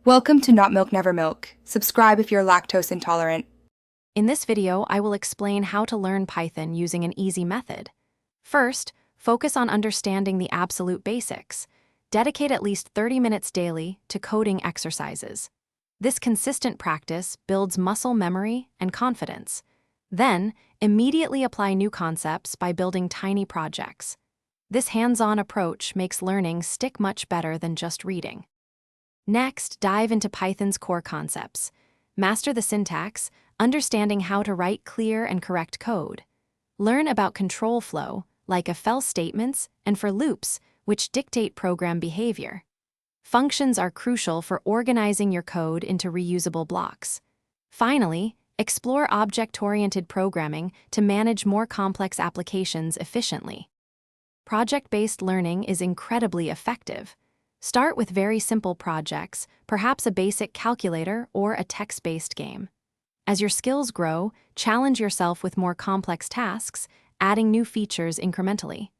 Welcome to Not Milk Never Milk. Subscribe if you're lactose intolerant. In this video, I will explain how to learn Python using an easy method. First, focus on understanding the absolute basics. Dedicate at least 30 minutes daily to coding exercises. This consistent practice builds muscle memory and confidence. Then, immediately apply new concepts by building tiny projects. This hands-on approach makes learning stick much better than just reading. Next, dive into Python's core concepts. Master the syntax, understanding how to write clear and correct code. Learn about control flow, like if else statements, and for loops, which dictate program behavior. Functions are crucial for organizing your code into reusable blocks. Finally, explore object-oriented programming to manage more complex applications efficiently. Project-based learning is incredibly effective. Start with very simple projects, perhaps a basic calculator or a text-based game. As your skills grow, challenge yourself with more complex tasks, adding new features incrementally.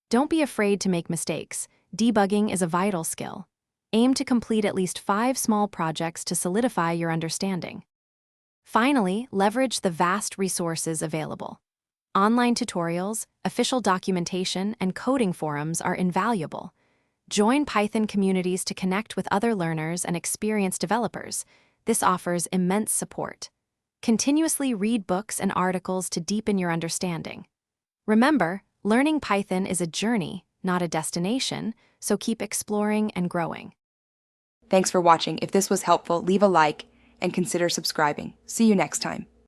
Don't be afraid to make mistakes. Debugging is a vital skill. Aim to complete at least 5 small projects to solidify your understanding. Finally, leverage the vast resources available. Online tutorials, official documentation, and coding forums are invaluable. Join Python communities to connect with other learners and experienced developers. This offers immense support. Continuously read books and articles to deepen your understanding. Remember, learning Python is a journey, not a destination, so keep exploring and growing. Thanks for watching. If this was helpful, leave a like and consider subscribing. See you next time.